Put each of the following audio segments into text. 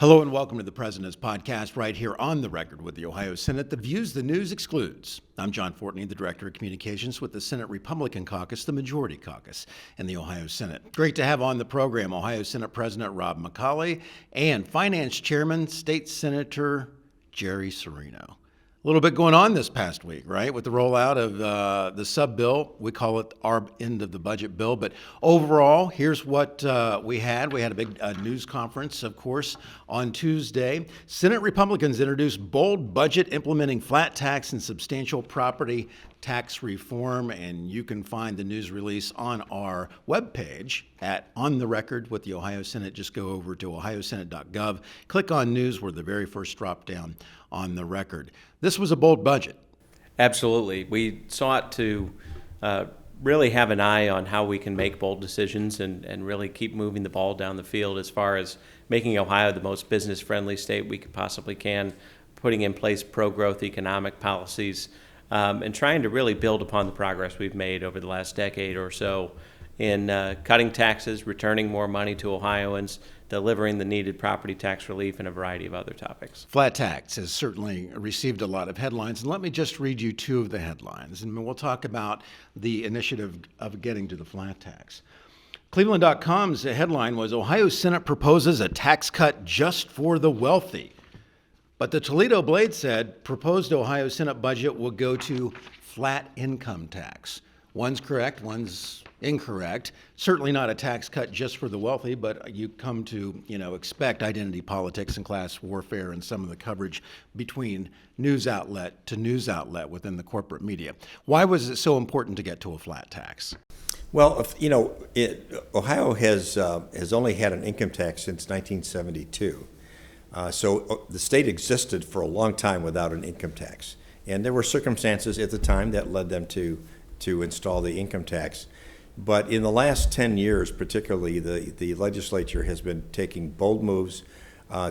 Hello and welcome to the President's Podcast right here on the record with the Ohio Senate. The views the news excludes. I'm John Fortney, the Director of Communications with the Senate Republican Caucus, the Majority Caucus in the Ohio Senate. Great to have on the program Ohio Senate President Rob McColley and Finance Chairman State Senator Jerry Cirino. A little bit going on this past week, right, with the rollout of the sub-bill. We call it our end of the budget bill. But overall, here's what we had. We had a big news conference, of course, on Tuesday. Senate Republicans introduced bold budget implementing flat tax and substantial property tax reform, and you can find the news release on our webpage at On the Record with the Ohio Senate. Just go over to ohiosenate.gov, click on News. We're the very first drop down on the record. This was a bold budget. Absolutely. We sought to really have an eye on how we can make bold decisions and really keep moving the ball down the field as far as making Ohio the most business-friendly state we possibly can, putting in place pro-growth economic policies, and trying to really build upon the progress we've made over the last decade or so in cutting taxes, returning more money to Ohioans, delivering the needed property tax relief, and a variety of other topics. Flat tax has certainly received a lot of headlines, and let me just read you two of the headlines, and we'll talk about the initiative of getting to the flat tax. Cleveland.com's headline was, Ohio Senate proposes a tax cut just for the wealthy. But the Toledo Blade said proposed Ohio Senate budget will go to flat income tax. One's correct, one's incorrect. Certainly not a tax cut just for the wealthy, but you come to, expect identity politics and class warfare and some of the coverage between news outlet to news outlet within the corporate media. Why was it so important to get to a flat tax? Well, Ohio has only had an income tax since 1972. So the state existed for a long time without an income tax. And there were circumstances at the time that led them to install the income tax. But in the last 10 years, particularly, the legislature has been taking bold moves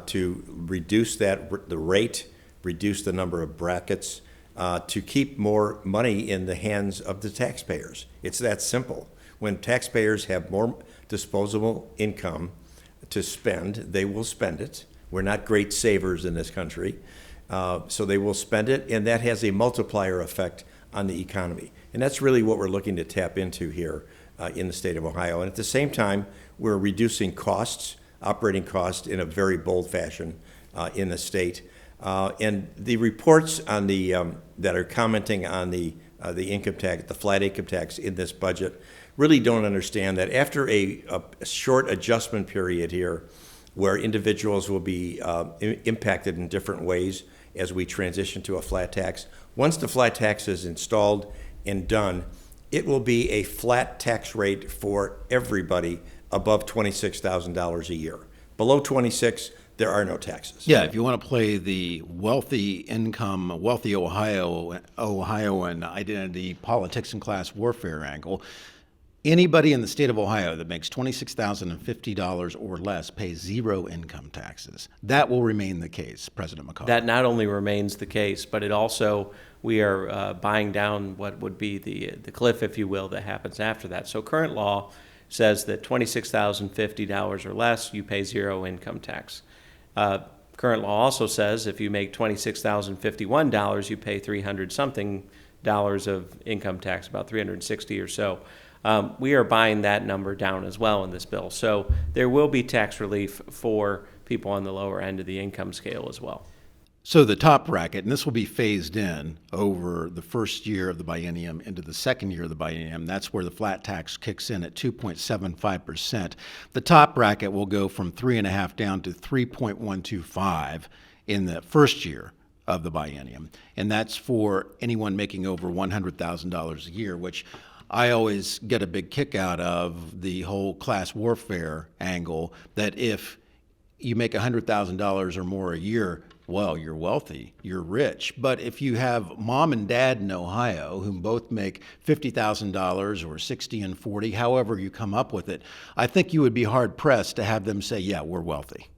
to reduce the rate, reduce the number of brackets, to keep more money in the hands of the taxpayers. It's that simple. When taxpayers have more disposable income to spend, they will spend it. We're not great savers in this country, so they will spend it, and that has a multiplier effect on the economy. And that's really what we're looking to tap into here in the state of Ohio. And at the same time, we're reducing costs, operating costs, in a very bold fashion in the state. And the reports on that are commenting on the income tax, the flat income tax in this budget, really don't understand that after a short adjustment period here, where individuals will be impacted in different ways as we transition to a flat tax. Once the flat tax is installed and done, it will be a flat tax rate for everybody above $26,000 a year. Below 26, there are no taxes. Yeah, if you want to play the wealthy Ohioan identity politics and class warfare angle, anybody in the state of Ohio that makes $26,050 or less pays zero income taxes. That will remain the case, President McColley. That not only remains the case, but it also, we are buying down what would be the cliff, if you will, that happens after that. So current law says that $26,050 or less, you pay zero income tax. Current law also says if you make $26,051, you pay $300-something of income tax, about $360 or so. We are buying that number down as well in this bill. So there will be tax relief for people on the lower end of the income scale as well. So the top bracket, and this will be phased in over the first year of the biennium into the second year of the biennium, that's where the flat tax kicks in at 2.75%. The top bracket will go from 3.5 down to 3.125 in the first year of the biennium. And that's for anyone making over $100,000 a year, which I always get a big kick out of the whole class warfare angle, that if you make $100,000 or more a year, well, you're wealthy, you're rich. But if you have mom and dad in Ohio who both make $50,000 or 60 and 40, however you come up with it, I think you would be hard pressed to have them say, yeah, we're wealthy.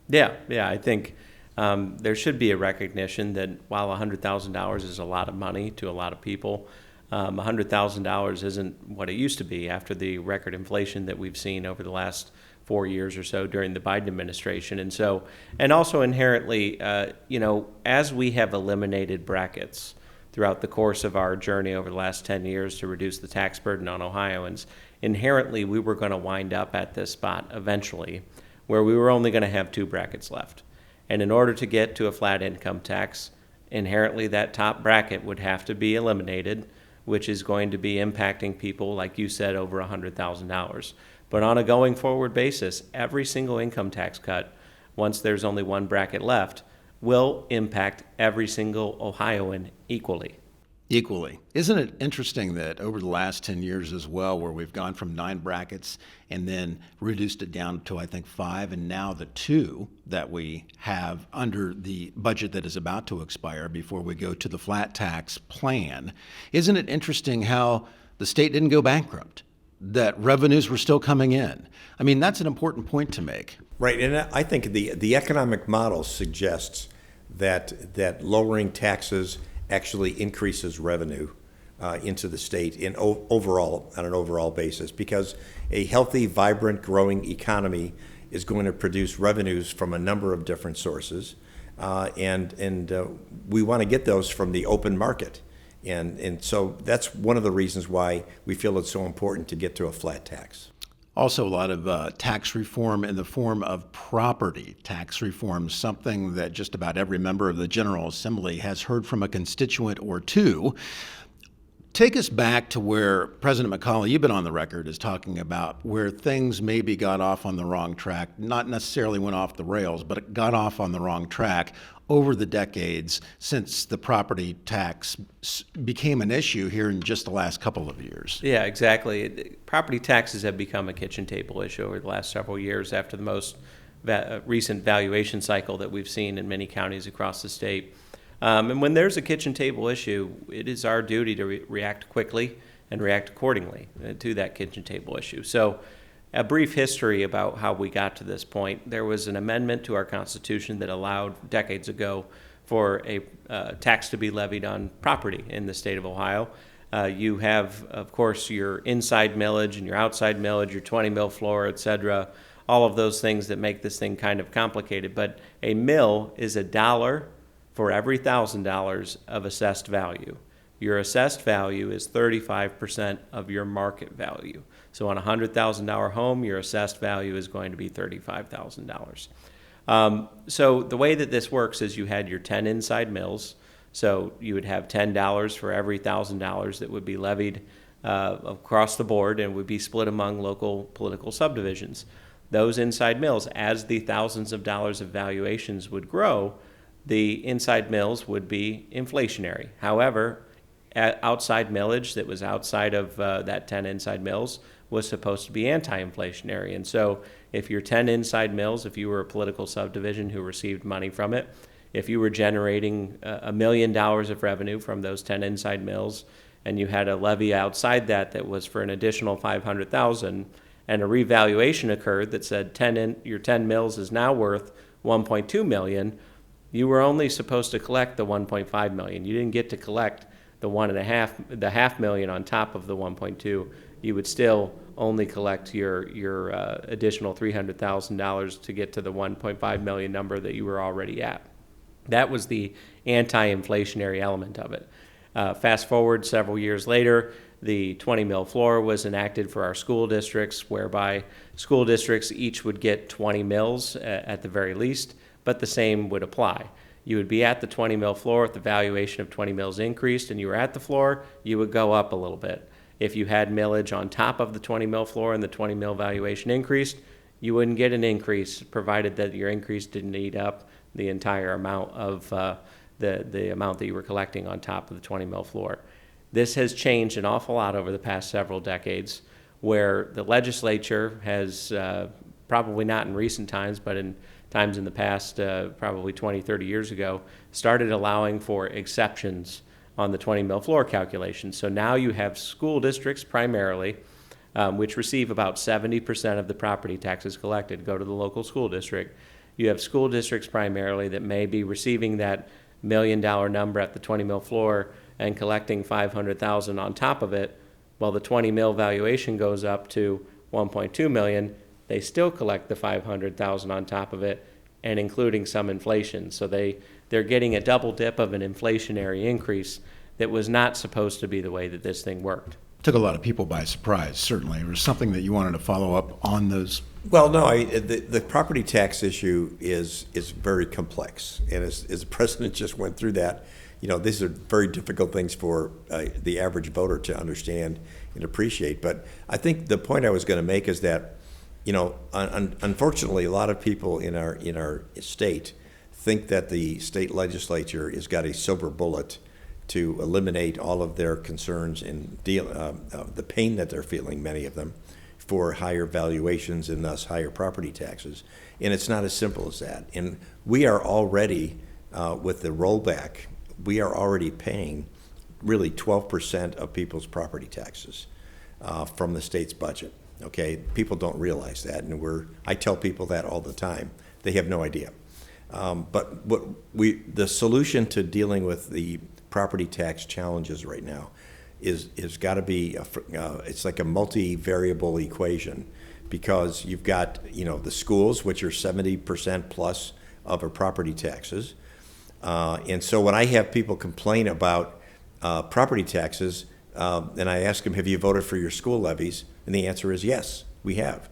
Yeah, I think there should be a recognition that while $100,000 is a lot of money to a lot of people, $100,000 isn't what it used to be after the record inflation that we've seen over the last 4 years or so during the Biden administration. And so, and also inherently, as we have eliminated brackets throughout the course of our journey over the last 10 years to reduce the tax burden on Ohioans, inherently we were going to wind up at this spot eventually where we were only going to have 2 brackets left. And in order to get to a flat income tax, inherently that top bracket would have to be eliminated, which is going to be impacting people, like you said, over $100,000. But on a going forward basis, every single income tax cut, once there's only 1 bracket left, will impact every single Ohioan equally. Equally. Isn't it interesting that over the last 10 years as well, where we've gone from 9 brackets and then reduced it down to, I think, 5, and now the 2 that we have under the budget that is about to expire before we go to the flat tax plan? Isn't it interesting how the state didn't go bankrupt, that revenues were still coming in? I mean, that's an important point to make. Right, and I think the economic model suggests that lowering taxes actually increases revenue into the state on an overall basis, because a healthy, vibrant, growing economy is going to produce revenues from a number of different sources, and we want to get those from the open market, and so that's one of the reasons why we feel it's so important to get to a flat tax. Also, a lot of tax reform in the form of property tax reform, something that just about every member of the General Assembly has heard from a constituent or two. Take us back to where President McColley, you've been on the record, is talking about where things maybe got off on the wrong track, not necessarily went off the rails, but it got off on the wrong track over the decades since the property tax became an issue here in just the last couple of years. Yeah, exactly. Property taxes have become a kitchen table issue over the last several years after the most recent valuation cycle that we've seen in many counties across the state. And when there's a kitchen table issue, it is our duty to react quickly and react accordingly to that kitchen table issue. So a brief history about how we got to this point. There was an amendment to our Constitution that allowed decades ago for a tax to be levied on property in the state of Ohio. You have, of course, your inside millage and your outside millage, your 20 mil floor, et cetera, all of those things that make this thing kind of complicated. But a mill is $1 for every $1,000 of assessed value. Your assessed value is 35% of your market value. So on a $100,000 home, your assessed value is going to be $35,000. So the way that this works is you had your 10 inside mills. So you would have $10 for every $1,000 that would be levied across the board and would be split among local political subdivisions. Those inside mills, as the thousands of dollars of valuations would grow, the inside mills would be inflationary. However, outside millage that was outside of that 10 inside mills was supposed to be anti-inflationary. And so if your 10 inside mills, if you were a political subdivision who received money from it, if you were generating $1 million of revenue from those 10 inside mills, and you had a levy outside that was for an additional $500,000, and a revaluation occurred that said your 10 mills is now worth $1.2 million, you were only supposed to collect the $1.5 million. You didn't get to collect the $500,000 on top of the 1.2. You would still only collect your additional $300,000 to get to the 1.5 million number that you were already at. That was the anti-inflationary element of it. Fast forward several years later, the 20 mil floor was enacted for our school districts, whereby school districts each would get 20 mils at the very least, but the same would apply. You would be at the 20 mil floor if the valuation of 20 mils increased and you were at the floor, you would go up a little bit. If you had millage on top of the 20 mil floor and the 20 mil valuation increased, you wouldn't get an increase, provided that your increase didn't eat up the entire amount of the amount that you were collecting on top of the 20 mil floor. This has changed an awful lot over the past several decades, where the legislature has, probably not in recent times, but in times in the past, probably 20, 30 years ago, started allowing for exceptions on the 20 mil floor calculation. So now you have school districts primarily, which receive about 70% of the property taxes collected, go to the local school district. You have school districts primarily that may be receiving that $1 million number at the 20 mil floor and collecting $500,000 on top of it. Well, the 20 mil valuation goes up to 1.2 million. they still collect the $500,000 on top of it, and including some inflation. So they're getting a double dip of an inflationary increase that was not supposed to be the way that this thing worked. Took a lot of people by surprise, certainly. Was something that you wanted to follow up on those? Well, no, the property tax issue is very complex, and as the president just went through that, these are very difficult things for the average voter to understand and appreciate. But I think the point I was going to make is that, unfortunately, a lot of people in our state think that the state legislature has got a silver bullet to eliminate all of their concerns and the pain that they're feeling, many of them, for higher valuations and thus higher property taxes. And it's not as simple as that. And we are already, with the rollback, we are already paying really 12% of people's property taxes from the state's budget. Okay, people don't realize that, and I tell people that all the time. They have no idea. But the solution to dealing with the property tax challenges right now is got to be it's like a multi-variable equation, because you've got the schools, which are 70% plus of our property taxes, and so when I have people complain about property taxes, and I ask them, have you voted for your school levies? And the answer is yes, we have.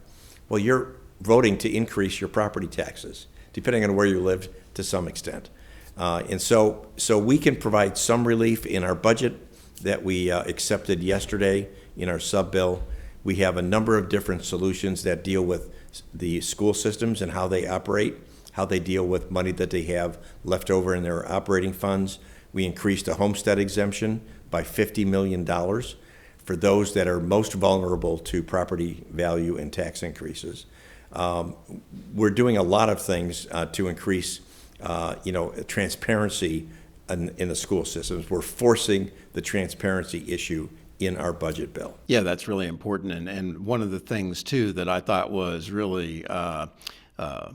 Well, you're voting to increase your property taxes, depending on where you live, to some extent. And so we can provide some relief in our budget that we accepted yesterday in our sub-bill. We have a number of different solutions that deal with the school systems and how they operate, how they deal with money that they have left over in their operating funds. We increased a homestead exemption by $50 million for those that are most vulnerable to property value and tax increases. We're doing a lot of things to increase transparency in the school systems. We're forcing the transparency issue in our budget bill. Yeah, that's really important. And one of the things, too, that I thought was really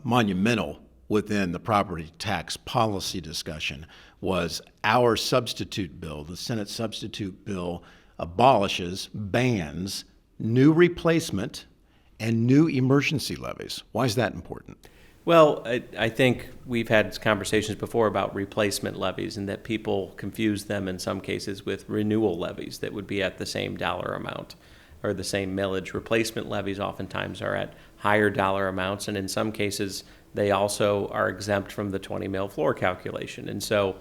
monumental within the property tax policy discussion was our substitute bill. The Senate substitute bill bans new replacement and new emergency levies. Why is that important? Well, I think we've had conversations before about replacement levies, and that people confuse them in some cases with renewal levies that would be at the same dollar amount or the same millage. Replacement levies oftentimes are at higher dollar amounts, and in some cases they also are exempt from the 20 mil floor calculation. And so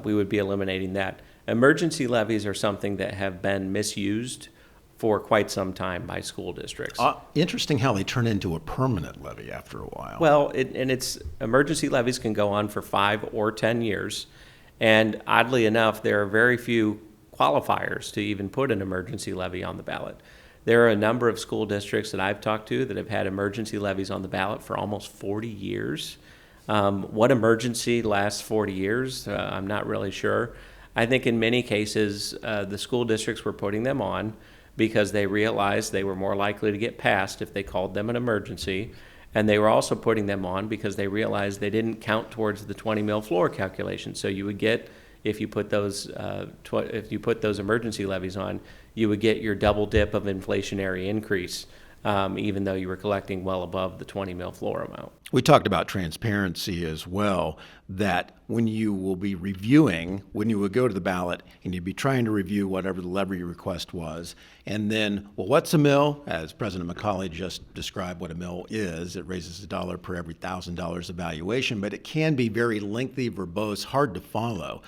we would be eliminating that. Emergency levies are something that have been misused for quite some time by school districts. Interesting how they turn into a permanent levy after a while. Well, emergency levies can go on for 5 or 10 years, and oddly enough, there are very few qualifiers to even put an emergency levy on the ballot. There are a number of school districts that I've talked to that have had emergency levies on the ballot for almost 40 years. What emergency lasts 40 years? I'm not really sure. I think in many cases, the school districts were putting them on because they realized they were more likely to get passed if they called them an emergency. And they were also putting them on because they realized they didn't count towards the 20 mil floor calculation. So you would get, if you put those emergency levies on, you would get your double dip of inflationary increase, even though you were collecting well above the 20 mil floor amount. We talked about transparency as well, that when you will be reviewing, when you would go to the ballot and you'd be trying to review whatever the levy request was, and then, well, what's a mill? As President McColley just described what a mill is, it raises $1 per every $1,000 of valuation, but it can be very lengthy, verbose, hard to follow.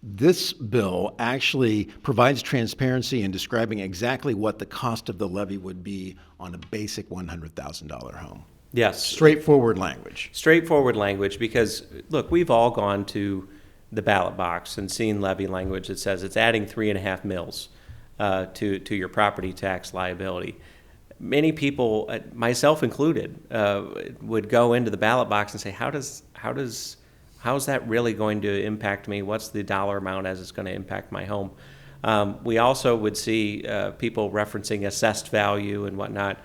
This bill actually provides transparency in describing exactly what the cost of the levy would be on a basic $100,000 home. Yes. Straightforward language. Straightforward language, because, look, we've all gone to the ballot box and seen levy language that says it's adding 3.5 mils to your property tax liability. Many people, myself included, would go into the ballot box and say, how's that really going to impact me? What's the dollar amount as it's going to impact my home? We also would see people referencing assessed value and whatnot.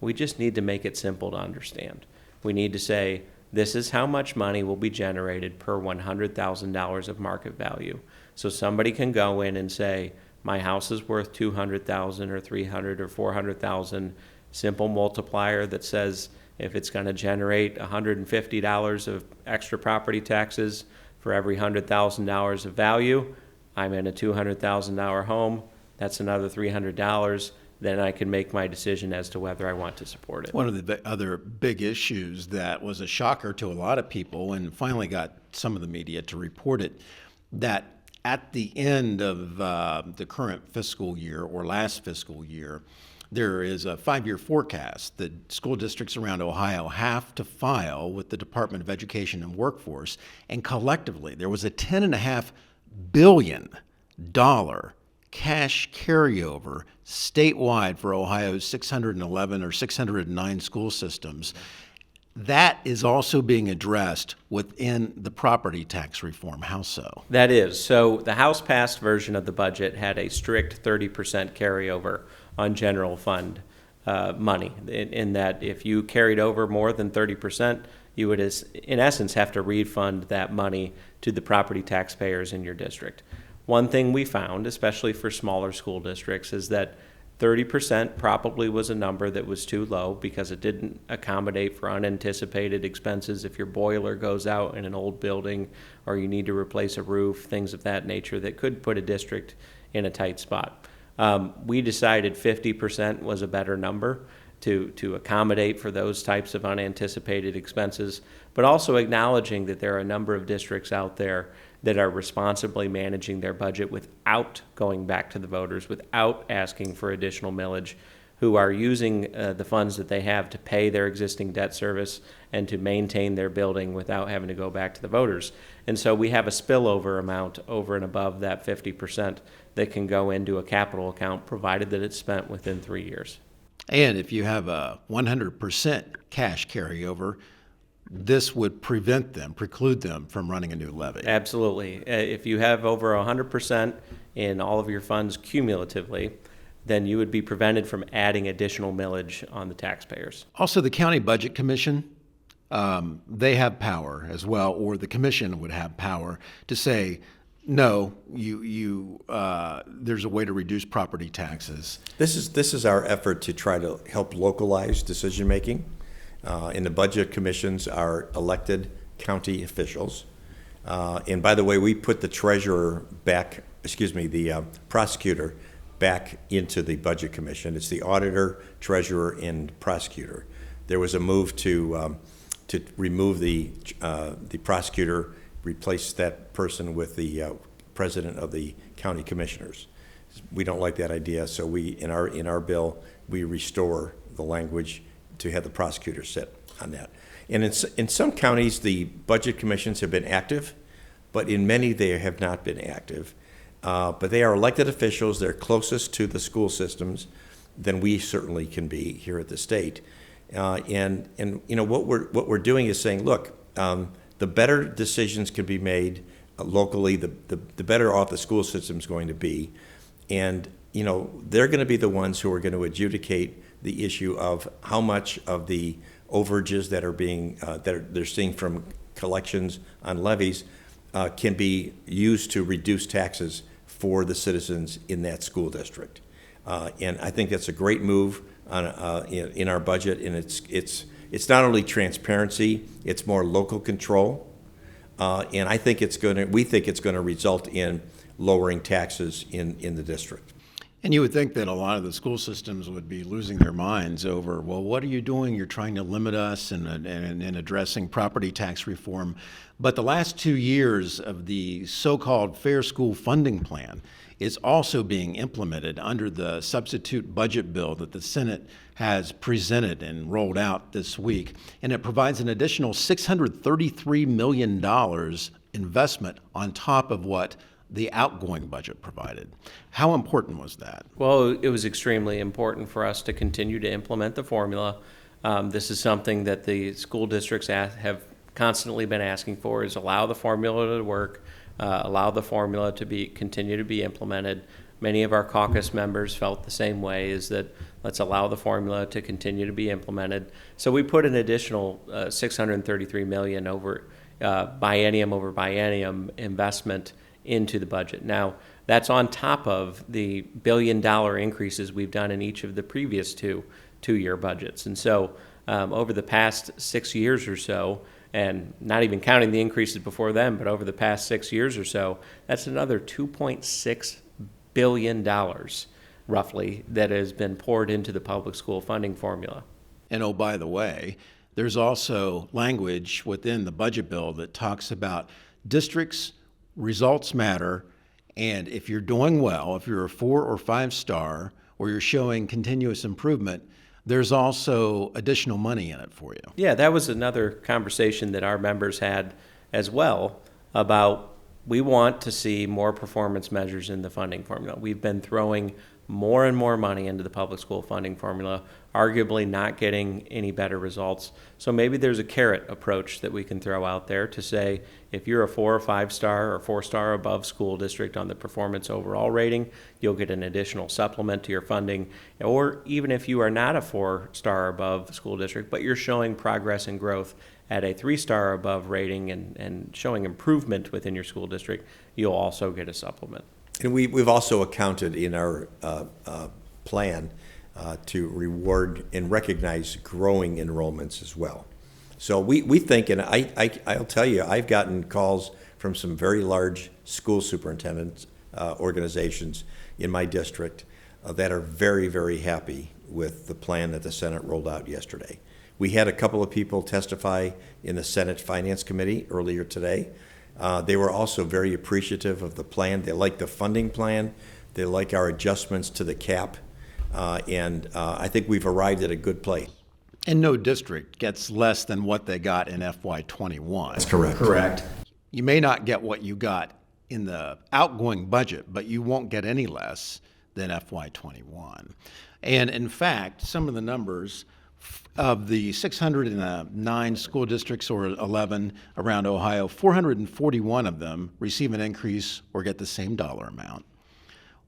We just need to make it simple to understand. We need to say, this is how much money will be generated per $100,000 of market value. So somebody can go in and say, my house is worth $200,000 or $300,000 or $400,000. simple multiplier that says if it's going to generate $150 of extra property taxes for every $100,000 of value, I'm in a $200,000 home, that's another $300. Then I can make my decision as to whether I want to support it. One of the other big issues that was a shocker to a lot of people and finally got some of the media to report it, that at the end of the current fiscal year or last fiscal year, there is a 5-year forecast that school districts around Ohio have to file with the Department of Education and Workforce, and collectively there was a $10.5 billion cash carryover statewide for Ohio's 611 or 609 school systems. That is also being addressed within the property tax reform. How so? That is. So the House-passed version of the budget had a strict 30% carryover on general fund money, in that if you carried over more than 30%, you would, in essence, have to refund that money to the property taxpayers in your district. One thing we found, especially for smaller school districts, is that 30% probably was a number that was too low because it didn't accommodate for unanticipated expenses if your boiler goes out in an old building or you need to replace a roof, things of that nature that could put a district in a tight spot. We decided 50% was a better number to accommodate for those types of unanticipated expenses, but also acknowledging that there are a number of districts out there that are responsibly managing their budget without going back to the voters, without asking for additional millage, who are using the funds that they have to pay their existing debt service and to maintain their building without having to go back to the voters. And so we have a spillover amount over and above that 50% that can go into a capital account, provided that it's spent within 3 years. And if you have a 100% cash carryover, this would preclude them from running a new levy. Absolutely. If you have over 100% in all of your funds cumulatively, then you would be prevented from adding additional millage on the taxpayers. Also, the County Budget Commission, they have power as well, or the commission would have power to say, no, there's a way to reduce property taxes. This is our effort to try to help localize decision-making. And the budget commissions are elected county officials. And by the way, we put the prosecutor back into the budget commission. It's the auditor, treasurer, and prosecutor. There was a move to remove the prosecutor, replace that person with the president of the county commissioners. We don't like that idea, so we in our bill we restore the language to have the prosecutor sit on that. And in some counties, the budget commissions have been active, but in many they have not been active. But they are elected officials. They're closest to the school systems than we certainly can be here at the state. And you know what we're doing is saying, look, the better decisions can be made locally, the better off the school system's going to be. And you know they're going to be the ones who are going to adjudicate the issue of how much of the overages that are being they're seeing from collections on levies can be used to reduce taxes for the citizens in that school district. And I think that's a great move in our budget, and it's not only transparency, it's more local control, and we think it's going to result in lowering taxes in the district. And you would think that a lot of the school systems would be losing their minds over, well, what are you doing? You're trying to limit us in addressing property tax reform. But the last 2 years of the so-called Fair School Funding Plan is also being implemented under the substitute budget bill that the Senate has presented and rolled out this week. And it provides an additional $633 million investment on top of what the outgoing budget provided. How important was that? Well, it was extremely important for us to continue to implement the formula. This is something that the school districts have constantly been asking for, is allow the formula to work, allow the formula to continue to be implemented. Many of our caucus members felt the same way, is that let's allow the formula to continue to be implemented. So we put an additional $633 million over biennium investment into the budget. Now, that's on top of the $1 billion increases we've done in each of the previous two 2-year budgets. And so over the past 6 years or so, and not even counting the increases before then, but over the past 6 years or so, that's another $2.6 billion, roughly, that has been poured into the public school funding formula. And oh, by the way, there's also language within the budget bill that talks about districts, results matter, and if you're doing well, if you're a 4 or 5 star, or you're showing continuous improvement, there's also additional money in it for you. Yeah, that was another conversation that our members had as well about we want to see more performance measures in the funding formula. We've been throwing more and more money into the public school funding formula, arguably not getting any better results. So maybe there's a carrot approach that we can throw out there to say, if you're a 4 or 5 star or 4 star above school district on the performance overall rating, you'll get an additional supplement to your funding. Or even if you are not a 4 star above school district, but you're showing progress and growth at a 3 star above rating and showing improvement within your school district, you'll also get a supplement. And we've also accounted in our plan to reward and recognize growing enrollments as well. So we think, and I'll tell you, I've gotten calls from some very large school superintendents organizations in my district that are very, very happy with the plan that the Senate rolled out yesterday. We had a couple of people testify in the Senate Finance Committee earlier today. They were also very appreciative of the plan. They like the funding plan. They like our adjustments to the cap. And I think we've arrived at a good place. And no district gets less than what they got in FY21. That's correct. Correct. You may not get what you got in the outgoing budget, but you won't get any less than FY21. And in fact, some of the numbers of the 609 school districts, or 11 around Ohio, 441 of them receive an increase or get the same dollar amount.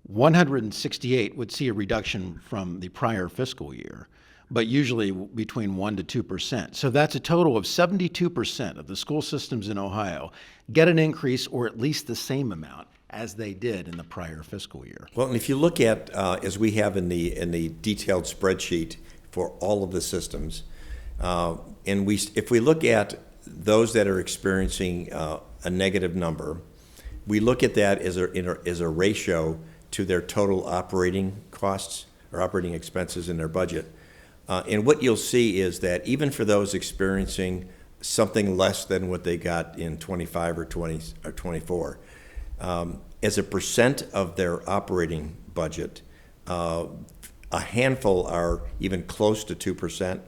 168 would see a reduction from the prior fiscal year, but usually between 1% to 2%. So that's a total of 72% of the school systems in Ohio get an increase or at least the same amount as they did in the prior fiscal year. Well, and if you look at, as we have in the detailed spreadsheet for all of the systems, if we look at those that are experiencing a negative number, we look at that as a ratio to their total operating costs or operating expenses in their budget. And what you'll see is that even for those experiencing something less than what they got in 25 or 20 or 24, as a percent of their operating budget, a handful are even close to 2%,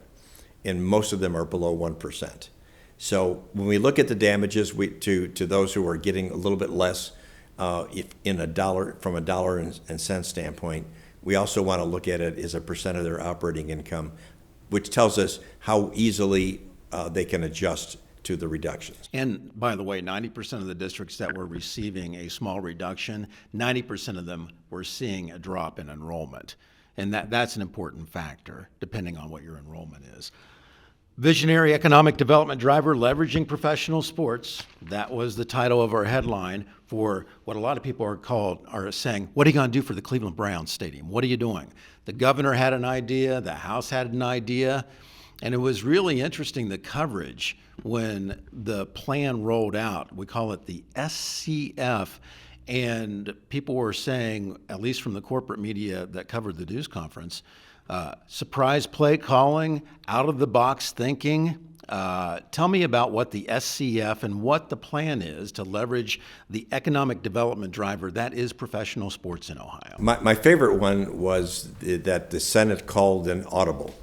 and most of them are below 1%. So when we look at the damages to those who are getting a little bit less from a dollar and cents standpoint, we also want to look at it as a percent of their operating income, which tells us how easily they can adjust to the reductions. And by the way, 90% of the districts that were receiving a small reduction, 90% of them were seeing a drop in enrollment. And that's an important factor, depending on what your enrollment is. Visionary economic development driver leveraging professional sports. That was the title of our headline for what a lot of people are saying, what are you going to do for the Cleveland Browns Stadium? What are you doing? The governor had an idea, the House had an idea, and it was really interesting, the coverage when the plan rolled out. We call it the SCF, and people were saying, at least from the corporate media that covered the news conference, surprise play calling, out-of-the-box thinking. Tell me about what the SCF and what the plan is to leverage the economic development driver that is professional sports in Ohio. My favorite one was that the Senate called an audible.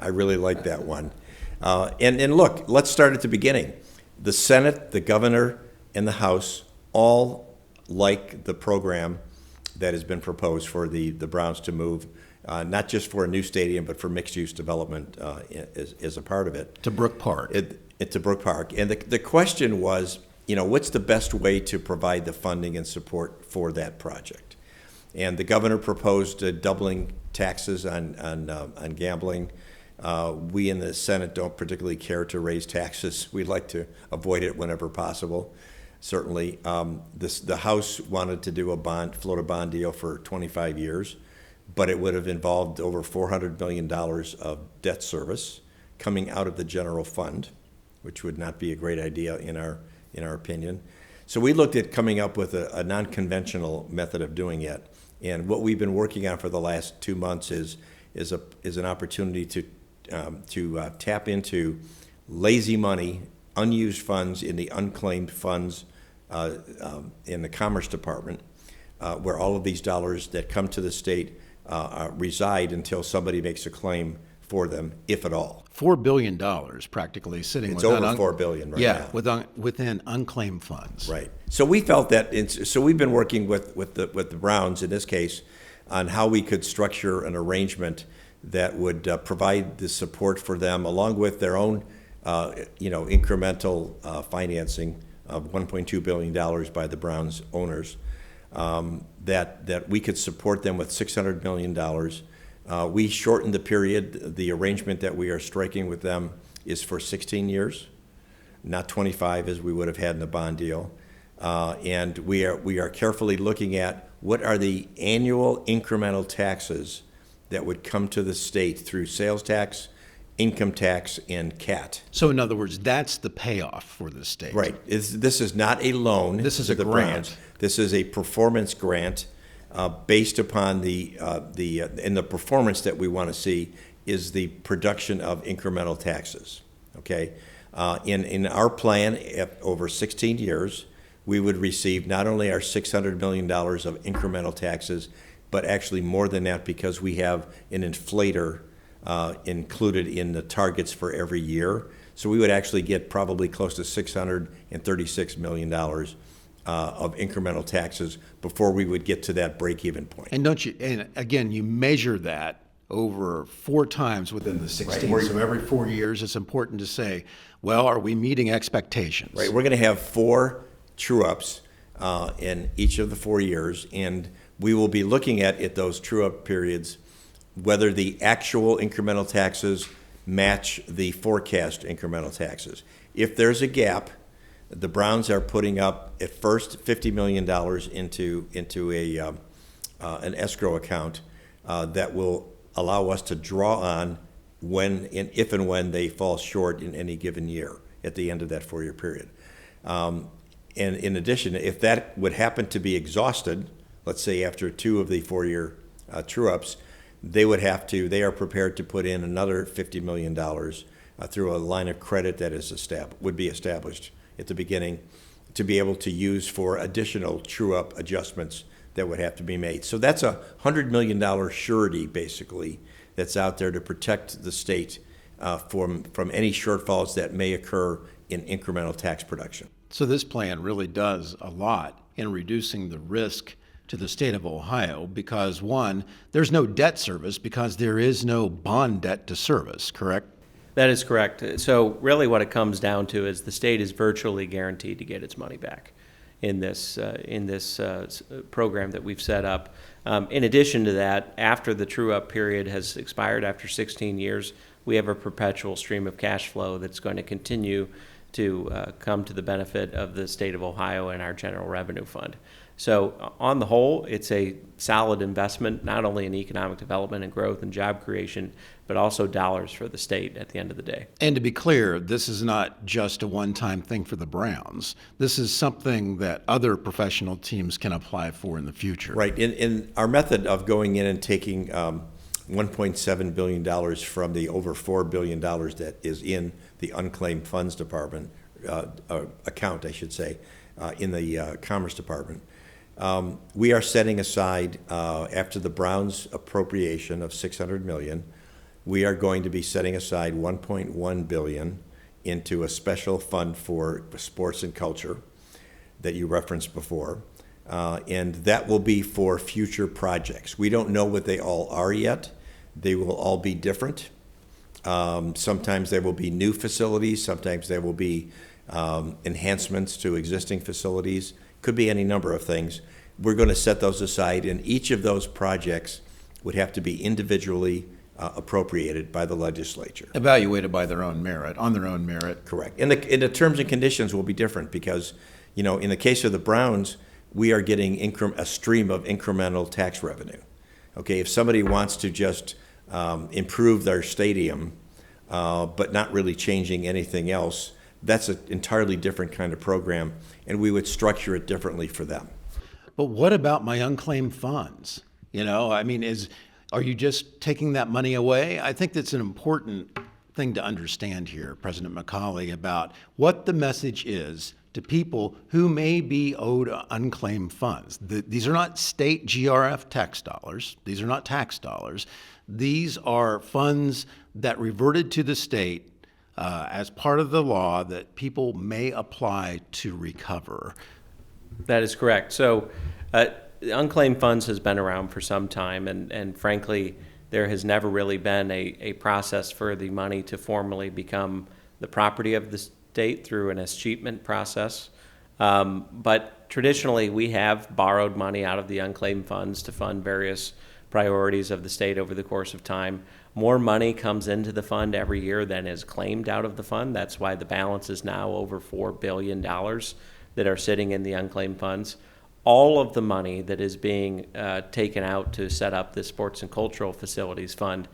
I really like that one. And look, let's start at the beginning. The Senate, the governor, and the House all like the program that has been proposed for the Browns to move, not just for a new stadium, but for mixed-use development as a part of it. To Brook Park. To Brook Park. And the question was, what's the best way to provide the funding and support for that project? And the governor proposed doubling taxes on gambling. We in the Senate don't particularly care to raise taxes. We'd like to avoid it whenever possible. Certainly, the House wanted to do float a bond deal for 25 years, but it would have involved over $400 million of debt service coming out of the general fund, which would not be a great idea in our opinion. So we looked at coming up with a non-conventional method of doing it. And what we've been working on for the last 2 months is an opportunity to tap into lazy money, unused funds in the unclaimed funds in the Commerce Department, where all of these dollars that come to the state reside until somebody makes a claim for them, if at all. $4 billion practically sitting It's within over $4 billion right now. within unclaimed funds. Right. So we felt that. So we've been working with the Browns in this case on how we could structure an arrangement that would provide the support for them, along with their own, incremental financing of $1.2 billion by the Browns owners. That we could support them with $600 million. We shortened the period. The arrangement that we are striking with them is for 16 years, not 25 as we would have had in the bond deal. And we are carefully looking at what are the annual incremental taxes that would come to the state through sales tax, income tax, and CAT. So in other words, that's the payoff for the state. Right. This is not a loan. This is to a the grant. Browns. This is a performance grant based upon and the performance that we want to see is the production of incremental taxes. Okay. In our plan, over 16 years, we would receive not only our $600 million of incremental taxes, but actually more than that because we have an inflator included in the targets for every year. So we would actually get probably close to $636 million of incremental taxes before we would get to that break-even point. And and again, you measure that over 4 times within the 16. Right. So every 4 years, it's important to say, well, are we meeting expectations? Right. We're going to have 4 true-ups in each of the 4 years, and we will be looking at those true-up periods, whether the actual incremental taxes match the forecast incremental taxes. If there's a gap, the Browns are putting up at first $50 million into an escrow account that will allow us to draw on if and when they fall short in any given year at the end of that 4-year period. And in addition, if that would happen to be exhausted, let's say after 2 of the 4-year true-ups, they are prepared to put in another $50 million through a line of credit that would be established at the beginning to be able to use for additional true-up adjustments that would have to be made. So that's a $100 million surety, basically, that's out there to protect the state from any shortfalls that may occur in incremental tax production. So this plan really does a lot in reducing the risk to the state of Ohio because, one, there's no debt service because there is no bond debt to service, correct? That is correct. So really what it comes down to is the state is virtually guaranteed to get its money back in this program that we've set up. In addition to that, after the true-up period has expired after 16 years, we have a perpetual stream of cash flow that's going to continue to come to the benefit of the state of Ohio and our general revenue fund. So on the whole, it's a solid investment, not only in economic development and growth and job creation, but also dollars for the state at the end of the day. And to be clear, this is not just a one-time thing for the Browns. This is something that other professional teams can apply for in the future. Right. In our method of going in and taking $1.7 billion from the over $4 billion that is in the Unclaimed Funds Department, account, I should say, in the Commerce Department, we are setting aside, after the Browns appropriation of $600 million, we are going to be setting aside $1.1 billion into a special fund for sports and culture that you referenced before, and that will be for future projects. We don't know what they all are yet. They will all be different. Sometimes there will be new facilities. Sometimes there will be enhancements to existing facilities. Could be any number of things. We're going to set those aside, and each of those projects would have to be individually appropriated by the legislature. Evaluated by their own merit, on their own merit. Correct. And the terms and conditions will be different because, in the case of the Browns, we are getting a stream of incremental tax revenue. Okay, if somebody wants to just improve their stadium, but not really changing anything else, that's an entirely different kind of program, and we would structure it differently for them. But what about my unclaimed funds? I mean, are you just taking that money away? I think that's an important thing to understand here, President McColley, about what the message is to people who may be owed unclaimed funds. These are not state GRF tax dollars. These are not tax dollars. These are funds that reverted to the state as part of the law that people may apply to recover. That is correct. So unclaimed funds has been around for some time, and frankly, there has never really been a process for the money to formally become the property of the state through an escheatment process. But traditionally, we have borrowed money out of the unclaimed funds to fund various priorities of the state over the course of time. More money comes into the fund every year than is claimed out of the fund. That's why the balance is now over $4 billion that are sitting in the unclaimed funds. All of the money that is being taken out to set up the Sports and Cultural Facilities Fund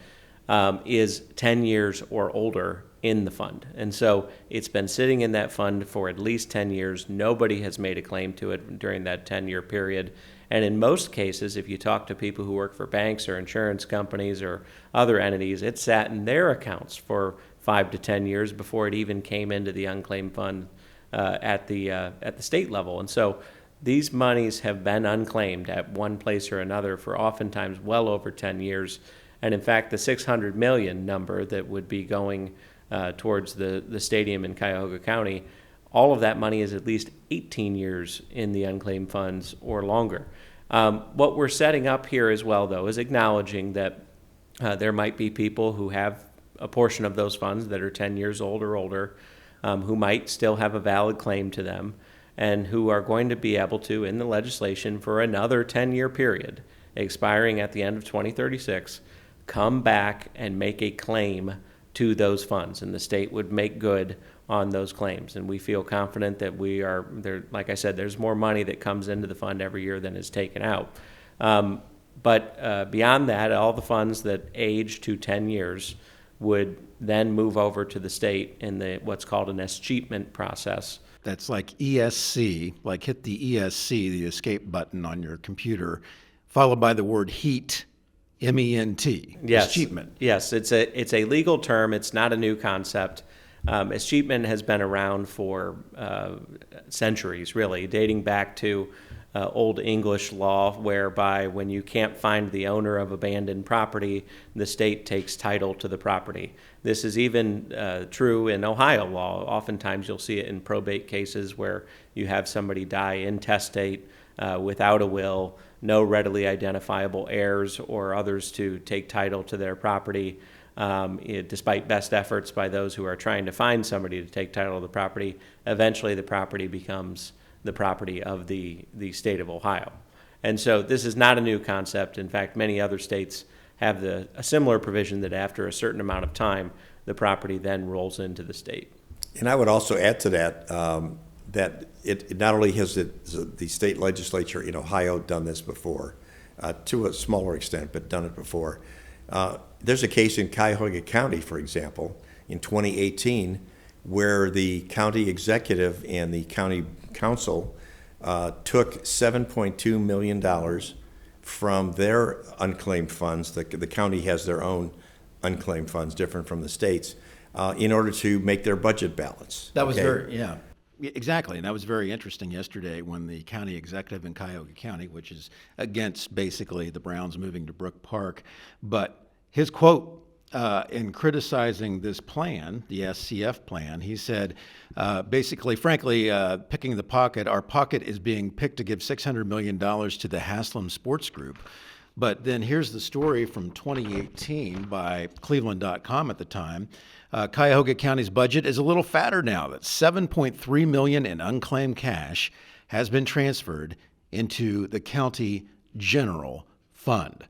is 10 years or older in the fund. And so it's been sitting in that fund for at least 10 years. Nobody has made a claim to it during that 10-year period. And in most cases, if you talk to people who work for banks or insurance companies or other entities, it sat in their accounts for 5 to 10 years before it even came into the unclaimed fund at the state level. And so these monies have been unclaimed at one place or another for oftentimes well over 10 years. And in fact, the $600 million number that would be going towards the stadium in Cuyahoga County, all of that money is at least 18 years in the unclaimed funds or longer. What we're setting up here as well, though, is acknowledging that there might be people who have a portion of those funds that are 10 years old or older, who might still have a valid claim to them, and who are going to be able to, in the legislation for another 10-year period, expiring at the end of 2036, come back and make a claim to those funds, and the state would make good on those claims. And we feel confident that we are there. Like I said, there's more money that comes into the fund every year than is taken out. But beyond that, all the funds that age to 10 years would then move over to the state in what's called an escheatment process. That's like ESC, like hit the ESC, the escape button on your computer, followed by the word heat, MENT, Yes. escheatment. Yes, it's a legal term. It's not a new concept. Escheatment has been around for centuries, really, dating back to Old English law, whereby when you can't find the owner of abandoned property, the state takes title to the property. This is even true in Ohio law. Oftentimes you'll see it in probate cases where you have somebody die intestate without a will, no readily identifiable heirs or others to take title to their property. Despite best efforts by those who are trying to find somebody to take title of the property, eventually the property becomes the property of the state of Ohio. And so this is not a new concept. In fact, many other states have a similar provision that after a certain amount of time, the property then rolls into the state. And I would also add to that, that it not only has the state legislature in Ohio done this before, to a smaller extent, but done it before. There's a case in Cuyahoga County, for example, in 2018, where the county executive and the county council took $7.2 million from their unclaimed funds. The county has their own unclaimed funds, different from the states, in order to make their budget balance. That was Okay? yeah, exactly. And that was very interesting yesterday when the county executive in Cuyahoga County, which is against basically the Browns moving to Brook Park, but his quote in criticizing this plan, the SCF plan, he said, basically, frankly, picking the pocket, our pocket is being picked to give $600 million to the Haslam Sports Group. But then here's the story from 2018 by Cleveland.com at the time. Cuyahoga County's budget is a little fatter now. That $7.3 million in unclaimed cash has been transferred into the county general fund.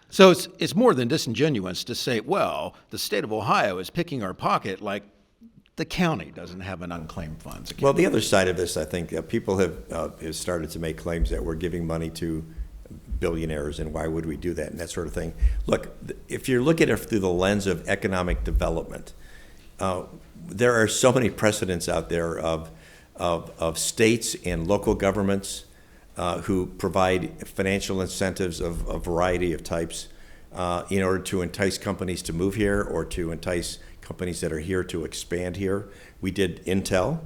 So it's more than disingenuous to say, well, the state of Ohio is picking our pocket like the county doesn't have an unclaimed funds account. Well, the other side of this, I think, people have started to make claims that we're giving money to billionaires, and why would we do that, and that sort of thing. Look, if you look at it through the lens of economic development, there are so many precedents out there of states and local governments who provide financial incentives of a variety of types in order to entice companies to move here or to entice companies that are here to expand here. We did Intel.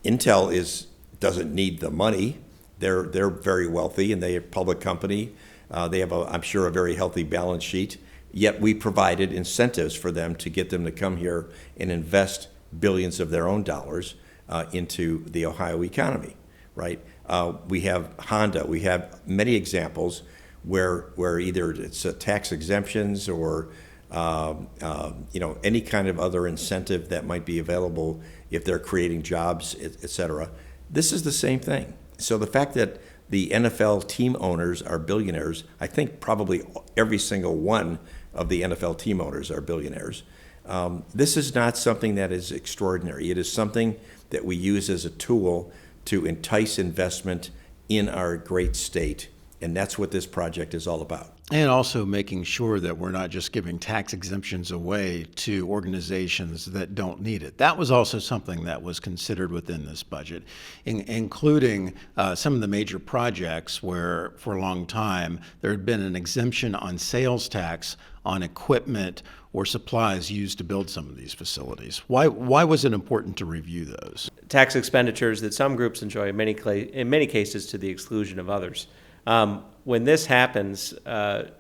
Intel doesn't need the money. They're very wealthy, and they're a public company. They have, I'm sure, a very healthy balance sheet. Yet we provided incentives for them to get them to come here and invest billions of their own dollars into the Ohio economy, right? We have Honda. We have many examples where either it's tax exemptions or any kind of other incentive that might be available if they're creating jobs, et cetera. This is the same thing. So the fact that the NFL team owners are billionaires, I think probably every single one of the NFL team owners are billionaires. This is not something that is extraordinary. It is something that we use as a tool to entice investment in our great state. And that's what this project is all about. And also making sure that we're not just giving tax exemptions away to organizations that don't need it. That was also something that was considered within this budget, including some of the major projects where for a long time there had been an exemption on sales tax on equipment or supplies used to build some of these facilities. Why was it important to review those? Tax expenditures that some groups enjoy in many cases to the exclusion of others. When this happens,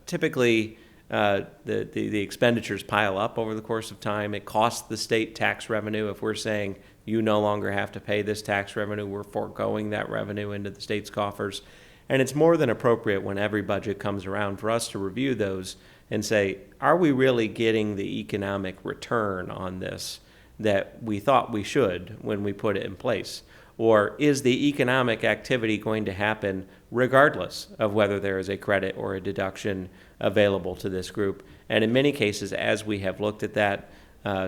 typically the expenditures pile up over the course of time. It costs the state tax revenue. If we're saying you no longer have to pay this tax revenue, we're foregoing that revenue into the state's coffers. And it's more than appropriate when every budget comes around for us to review those and say, are we really getting the economic return on this that we thought we should when we put it in place? Or is the economic activity going to happen regardless of whether there is a credit or a deduction available to this group? And in many cases, as we have looked at that,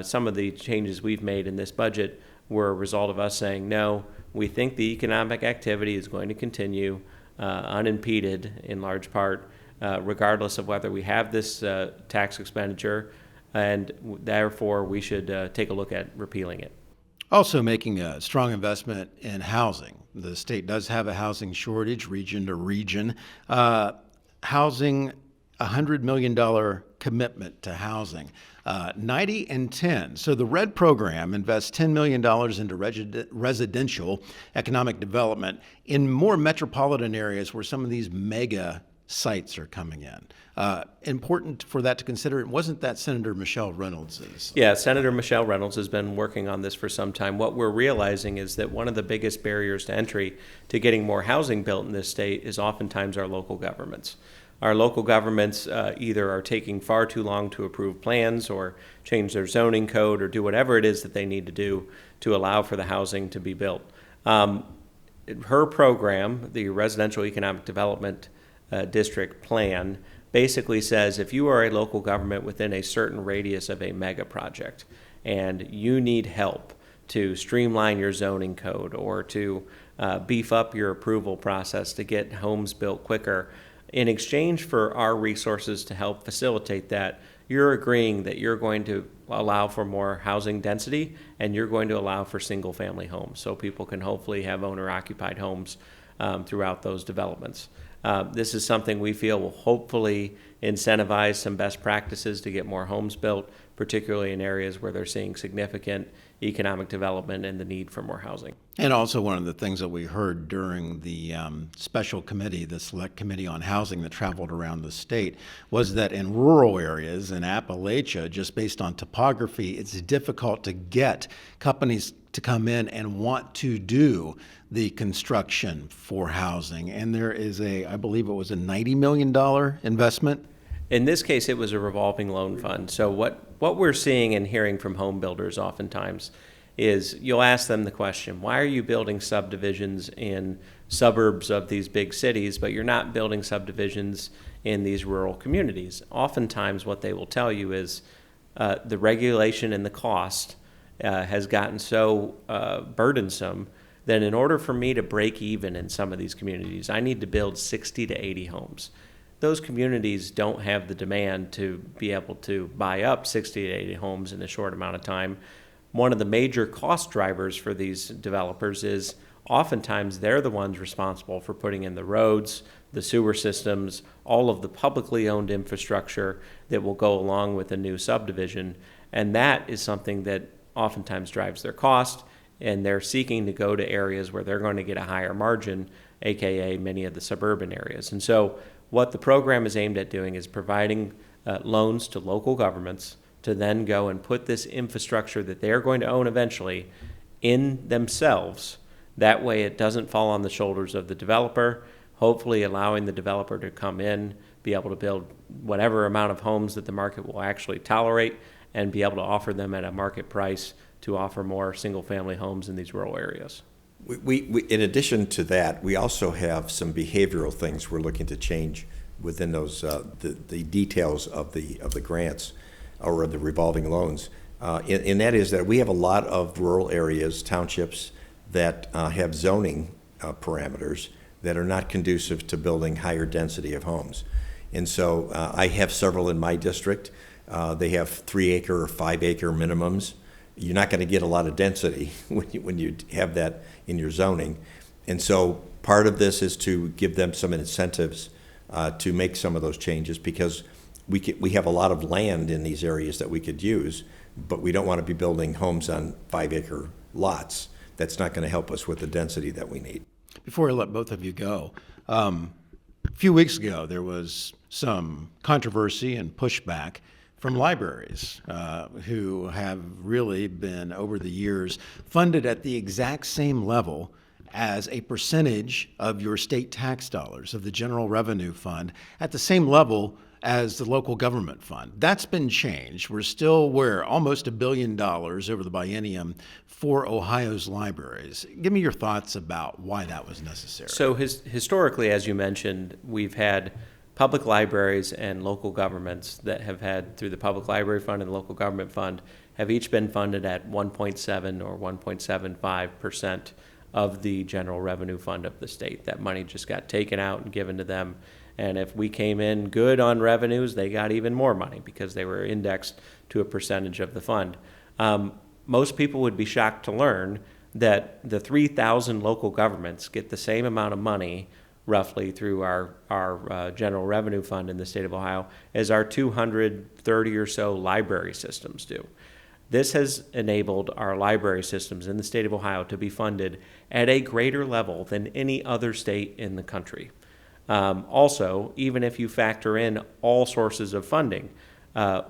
some of the changes we've made in this budget were a result of us saying, no, we think the economic activity is going to continue unimpeded in large part, regardless of whether we have this tax expenditure, and therefore we should take a look at repealing it. Also making a strong investment in housing. The state does have a housing shortage, region to region. Housing, $100 million commitment to housing. 90 and 10. So the RED program invests $10 million into residential economic development in more metropolitan areas where some of these mega sites are coming in. Important for that to consider. It wasn't that Senator Michelle Reynolds's? Yeah, Senator Michelle Reynolds has been working on this for some time. What we're realizing is that one of the biggest barriers to entry to getting more housing built in this state is oftentimes our local governments. Our local governments either are taking far too long to approve plans or change their zoning code or do whatever it is that they need to do to allow for the housing to be built. Her program, the Residential Economic Development District Plan, basically says if you are a local government within a certain radius of a mega project and you need help to streamline your zoning code or to beef up your approval process to get homes built quicker, in exchange for our resources to help facilitate that, you're agreeing that you're going to allow for more housing density and you're going to allow for single-family homes so people can hopefully have owner-occupied homes throughout those developments. This is something we feel will hopefully incentivize some best practices to get more homes built, particularly in areas where they're seeing significant economic development and the need for more housing. And also one of the things that we heard during the special committee, the Select Committee on Housing that traveled around the state, was that in rural areas in Appalachia, just based on topography, it's difficult to get companies to come in and want to do the construction for housing. And there is I believe it was a $90 million investment. In this case, it was a revolving loan fund. So what we're seeing and hearing from home builders oftentimes is you'll ask them the question, why are you building subdivisions in suburbs of these big cities, but you're not building subdivisions in these rural communities? Oftentimes what they will tell you is the regulation and the cost has gotten so burdensome that in order for me to break even in some of these communities, I need to build 60 to 80 homes. Those communities don't have the demand to be able to buy up 60 to 80 homes in a short amount of time. One of the major cost drivers for these developers is oftentimes they're the ones responsible for putting in the roads, the sewer systems, all of the publicly owned infrastructure that will go along with a new subdivision. And that is something that oftentimes drives their cost, and they're seeking to go to areas where they're going to get a higher margin, aka many of the suburban areas. And so what the program is aimed at doing is providing loans to local governments to then go and put this infrastructure that they're going to own eventually in themselves. That way it doesn't fall on the shoulders of the developer, hopefully allowing the developer to come in, be able to build whatever amount of homes that the market will actually tolerate, and be able to offer them at a market price to offer more single-family homes in these rural areas. We, in addition to that, we also have some behavioral things we're looking to change within those the details of the grants or the revolving loans. And that is that we have a lot of rural areas, townships that have zoning parameters that are not conducive to building higher density of homes. And so I have several in my district. They have 3-acre or 5-acre minimums. You're not going to get a lot of density when you have that in your zoning. And so part of this is to give them some incentives to make some of those changes, because we have a lot of land in these areas that we could use, but we don't want to be building homes on 5-acre lots. That's not going to help us with the density that we need. Before I let both of you go, a few weeks ago there was some controversy and pushback from libraries who have really been, over the years, funded at the exact same level as a percentage of your state tax dollars, of the general revenue fund, at the same level as the local government fund. That's been changed. We're still almost $1 billion over the biennium for Ohio's libraries. Give me your thoughts about why that was necessary. So historically, as you mentioned, we've had public libraries and local governments that have had, through the Public Library Fund and the Local Government Fund, have each been funded at 1.7 or 1.75% of the general revenue fund of the state. That money just got taken out and given to them. And if we came in good on revenues, they got even more money because they were indexed to a percentage of the fund. Most people would be shocked to learn that the 3,000 local governments get the same amount of money roughly through our general revenue fund in the state of Ohio as our 230 or so library systems do. This has enabled our library systems in the state of Ohio to be funded at a greater level than any other state in the country. Also, even if you factor in all sources of funding,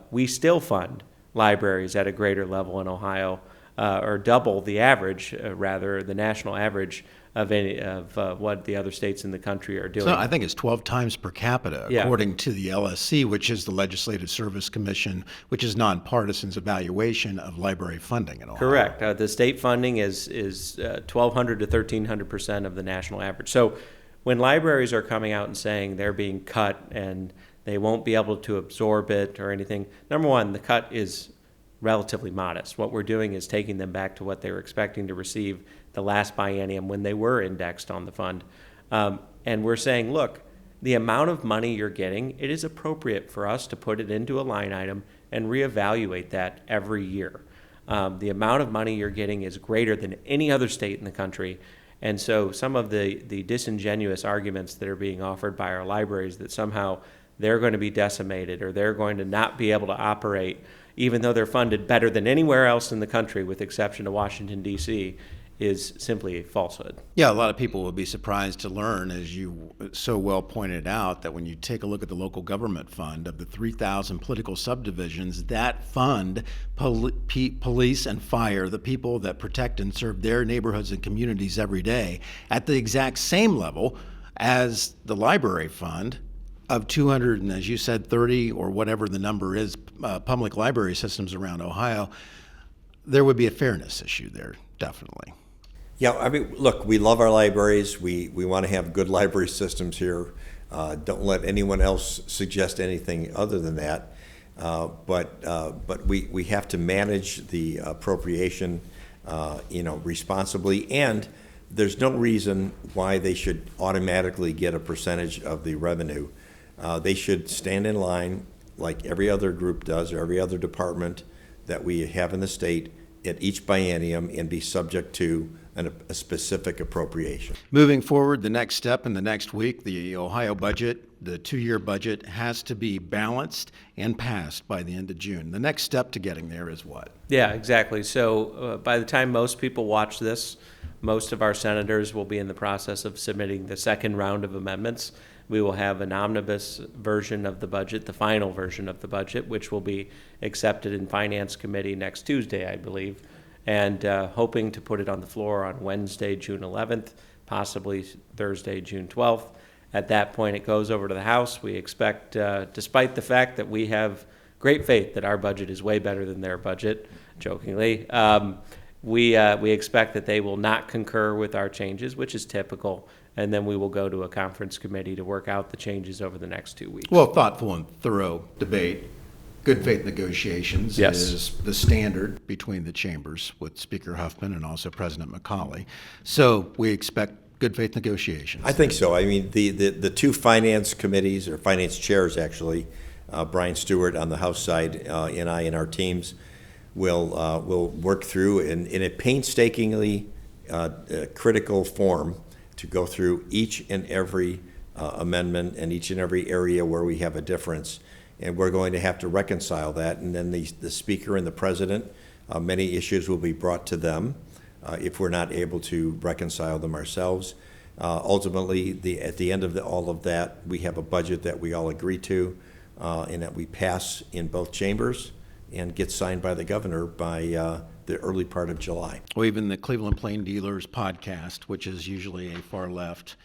we still fund libraries at a greater level in Ohio, or double the average, the national average of what the other states in the country are doing. So I think it's 12 times per capita, Yeah. according to the LSC, which is the Legislative Service Commission, which is nonpartisan's evaluation of library funding in Ohio. Correct. The state funding is 1,200 to 1,300% of the national average. So when libraries are coming out and saying they're being cut and they won't be able to absorb it or anything, number one, the cut is relatively modest. What we're doing is taking them back to what they were expecting to receive the last biennium when they were indexed on the fund. And we're saying, look, the amount of money you're getting, it is appropriate for us to put it into a line item and reevaluate that every year. The amount of money you're getting is greater than any other state in the country. And so some of the disingenuous arguments that are being offered by our libraries that somehow they're going to be decimated or they're going to not be able to operate, even though they're funded better than anywhere else in the country, with exception of Washington, D.C., is simply a falsehood. Yeah, a lot of people will be surprised to learn, as you so well pointed out, that when you take a look at the local government fund, of the 3,000 political subdivisions, that fund, police and fire, the people that protect and serve their neighborhoods and communities every day, at the exact same level as the library fund of 200, and as you said, 30 or whatever the number is, public library systems around Ohio. There would be a fairness issue there, definitely. Yeah, I mean, look, we love our libraries. We want to have good library systems here. Don't let anyone else suggest anything other than that. But we have to manage the appropriation, responsibly. And there's no reason why they should automatically get a percentage of the revenue. They should stand in line like every other group does, or every other department that we have in the state at each biennium, and be subject to a specific appropriation. Moving forward, the next step in the next week, the Ohio budget, the 2-year budget, has to be balanced and passed by the end of June. The next step to getting there is what? Yeah, exactly. So by the time most people watch this, most of our senators will be in the process of submitting the second round of amendments. We will have an omnibus version of the budget, the final version of the budget, which will be accepted in Finance Committee next Tuesday, I believe, and hoping to put it on the floor on Wednesday, June 11th, possibly Thursday, June 12th. At that point, it goes over to the House. We expect, despite the fact that we have great faith that our budget is way better than their budget, jokingly, we expect that they will not concur with our changes, which is typical, and then we will go to a conference committee to work out the changes over the next 2 weeks. Well, thoughtful and thorough debate. Good faith negotiations Yes. is the standard between the chambers with Speaker Huffman and also President McColley. So we expect good faith negotiations. I think so. I mean, the two finance committees, or finance chairs actually, Brian Stewart on the House side, and I and our teams will work through in a painstakingly critical form to go through each and every amendment and each and every area where we have a difference. And we're going to have to reconcile that. And then the Speaker and the President, many issues will be brought to them if we're not able to reconcile them ourselves. Ultimately, at the end of all of that, we have a budget that we all agree to and that we pass in both chambers and get signed by the governor by the early part of July. Or even the Cleveland Plain Dealers podcast, which is usually a far left,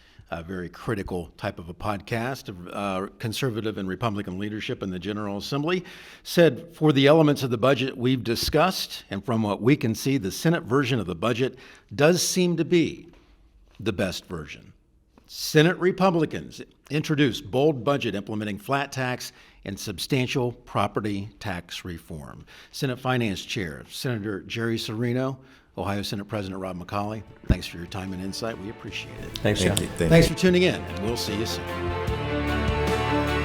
very critical type of a podcast of conservative and Republican leadership in the General Assembly, said for the elements of the budget we've discussed, and from what we can see, the Senate version of the budget does seem to be the best version. Senate Republicans introduced bold budget implementing flat tax and substantial property tax reform. Senate Finance Chair, Senator Jerry Cirino, Ohio Senate President Rob McColley, thanks for your time and insight. We appreciate it. Thanks, John. Thank you. Thanks for tuning in, and we'll see you soon.